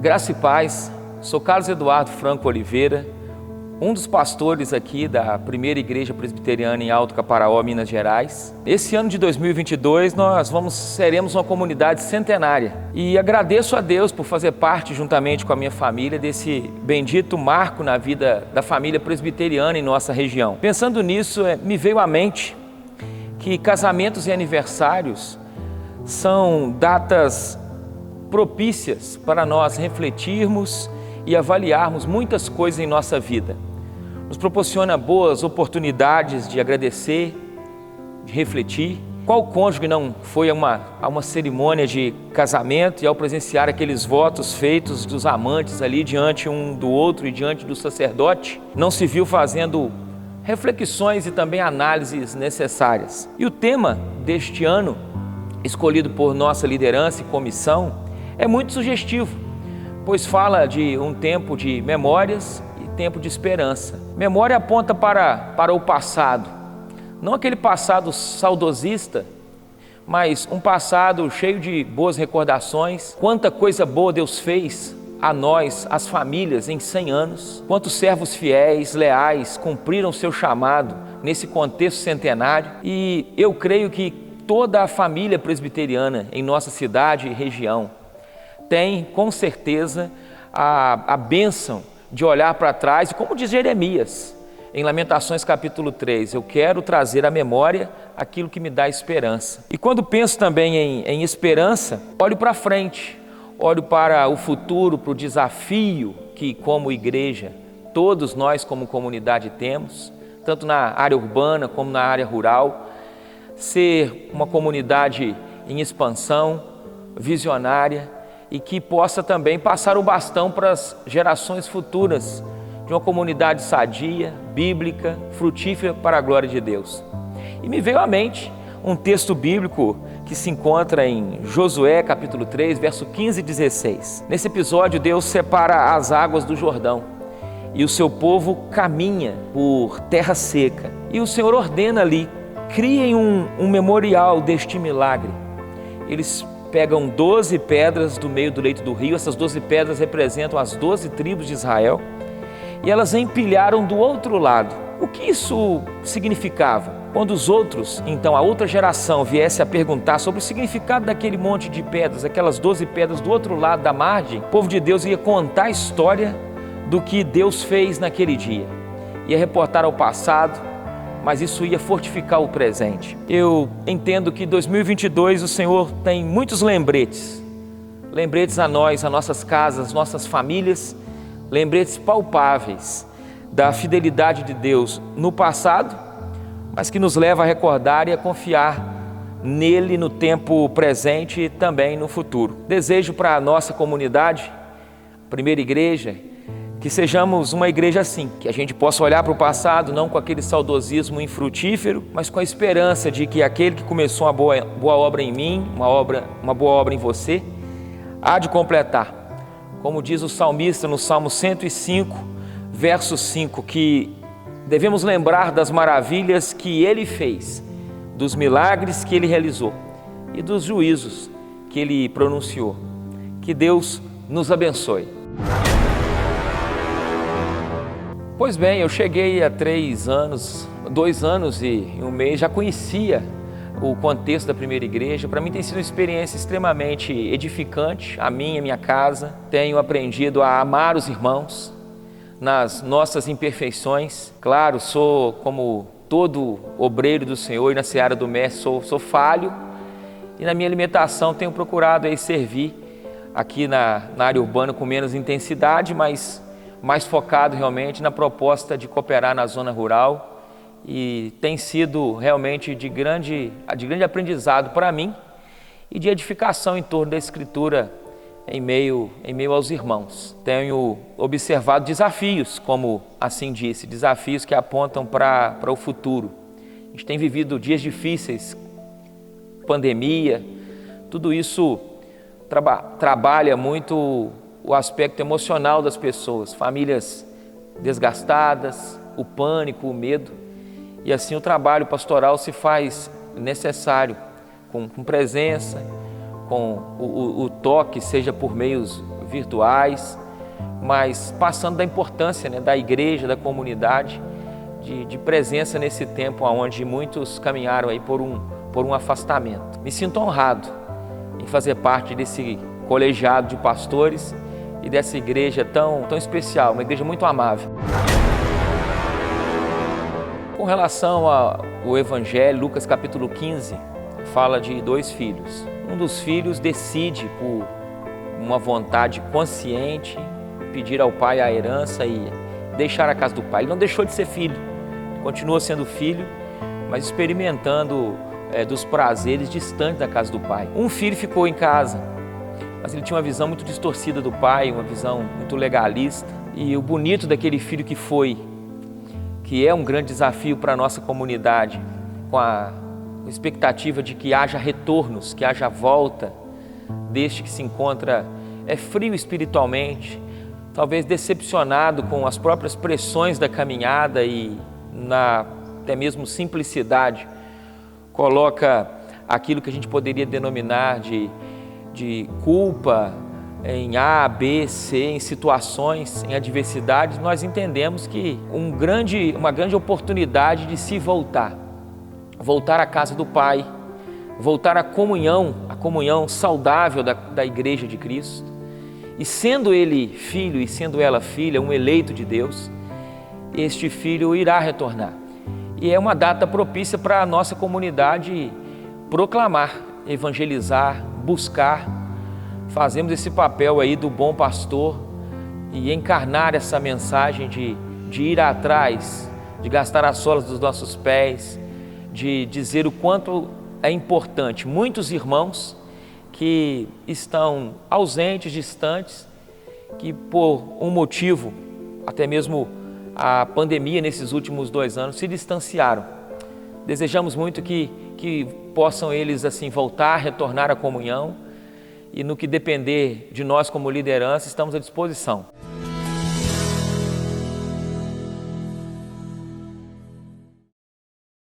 Graça e paz, sou Carlos Eduardo Franco Oliveira, um dos pastores aqui da Primeira Igreja Presbiteriana em Alto Caparaó, Minas Gerais. Esse ano de 2022 nós seremos uma comunidade centenária e agradeço a Deus por fazer parte, juntamente com a minha família, desse bendito marco na vida da família presbiteriana em nossa região. Pensando nisso, me veio à mente que casamentos e aniversários são datas propícias para nós refletirmos e avaliarmos muitas coisas em nossa vida. Nos proporciona boas oportunidades de agradecer, de refletir. Qual cônjuge não foi a uma cerimônia de casamento e ao presenciar aqueles votos feitos dos amantes ali diante um do outro e diante do sacerdote, não se viu fazendo reflexões e também análises necessárias? E o tema deste ano, escolhido por nossa liderança e comissão, é muito sugestivo, pois fala de um tempo de memórias e tempo de esperança. Memória aponta para o passado, não aquele passado saudosista, mas um passado cheio de boas recordações. Quanta coisa boa Deus fez a nós, as famílias, em 100 anos. Quantos servos fiéis, leais, cumpriram seu chamado nesse contexto centenário. E eu creio que toda a família presbiteriana em nossa cidade e região tem, com certeza, a bênção de olhar para trás, e como diz Jeremias, em Lamentações capítulo 3, eu quero trazer à memória aquilo que me dá esperança. E quando penso também em esperança, olho para frente, olho para o futuro, para o desafio que, como igreja, todos nós como comunidade temos, tanto na área urbana como na área rural, ser uma comunidade em expansão, visionária, e que possa também passar o bastão para as gerações futuras de uma comunidade sadia, bíblica, frutífera para a glória de Deus. E me veio à mente um texto bíblico que se encontra em Josué capítulo 3, verso 15 e 16. Nesse episódio, Deus separa as águas do Jordão e o seu povo caminha por terra seca. E o Senhor ordena ali, criem um memorial deste milagre. Eles pegam 12 pedras do meio do leito do rio. Essas 12 pedras representam as 12 tribos de Israel, e elas empilharam do outro lado. O que isso significava? Quando os outros, então a outra geração, viesse a perguntar sobre o significado daquele monte de pedras, aquelas 12 pedras do outro lado da margem, o povo de Deus ia contar a história do que Deus fez naquele dia, ia reportar ao passado, mas isso ia fortificar o presente. Eu entendo que 2022 o Senhor tem muitos lembretes a nós, a nossas casas, nossas famílias, lembretes palpáveis da fidelidade de Deus no passado, mas que nos leva a recordar e a confiar nele no tempo presente e também no futuro. Desejo para a nossa comunidade, Primeira Igreja, que sejamos uma igreja assim, que a gente possa olhar para o passado não com aquele saudosismo infrutífero, mas com a esperança de que aquele que começou uma boa obra em mim, uma boa obra em você, há de completar. Como diz o salmista no Salmo 105, verso 5, que devemos lembrar das maravilhas que ele fez, dos milagres que ele realizou e dos juízos que ele pronunciou. Que Deus nos abençoe. Pois bem, eu cheguei há 2 anos e um mês, já conhecia o contexto da Primeira Igreja. Para mim tem sido uma experiência extremamente edificante, a minha casa. Tenho aprendido a amar os irmãos nas nossas imperfeições. Claro, sou como todo obreiro do Senhor e na seara do Mestre, sou falho, e na minha alimentação tenho procurado servir aqui na área urbana com menos intensidade, mas mais focado realmente na proposta de cooperar na zona rural, e tem sido realmente de grande aprendizado para mim e de edificação em torno da Escritura em meio aos irmãos. Tenho observado desafios, como assim disse, desafios que apontam para o futuro. A gente tem vivido dias difíceis, pandemia, tudo isso trabalha muito o aspecto emocional das pessoas, famílias desgastadas, o pânico, o medo, e assim o trabalho pastoral se faz necessário, com presença, com o toque, seja por meios virtuais, mas passando da importância, né, da igreja, da comunidade, de presença nesse tempo onde muitos caminharam aí por um afastamento. Me sinto honrado em fazer parte desse colegiado de pastores e dessa igreja tão especial, uma igreja muito amável. Com relação ao Evangelho, Lucas capítulo 15, fala de 2 filhos. Um dos filhos decide, por uma vontade consciente, pedir ao pai a herança e deixar a casa do pai. Ele não deixou de ser filho, continua sendo filho, mas experimentando dos prazeres distantes da casa do pai. Um filho ficou em casa, mas ele tinha uma visão muito distorcida do pai, uma visão muito legalista. E o bonito daquele filho que é um grande desafio para a nossa comunidade, com a expectativa de que haja retornos, que haja volta deste que se encontra frio espiritualmente, talvez decepcionado com as próprias pressões da caminhada e até mesmo simplicidade, coloca aquilo que a gente poderia denominar de culpa em A, B, C, em situações, em adversidades. Nós entendemos que uma grande oportunidade de se voltar à casa do Pai, voltar à comunhão saudável da Igreja de Cristo. E sendo ele filho e sendo ela filha, um eleito de Deus, este filho irá retornar. E é uma data propícia para a nossa comunidade proclamar, evangelizar, buscar. Fazemos esse papel aí do bom pastor e encarnar essa mensagem de ir atrás, de gastar as solas dos nossos pés, de dizer o quanto é importante. Muitos irmãos que estão ausentes, distantes, que por um motivo, até mesmo a pandemia nesses últimos 2 anos, se distanciaram. Desejamos muito que possam eles assim voltar, retornar à comunhão, e no que depender de nós como liderança, estamos à disposição.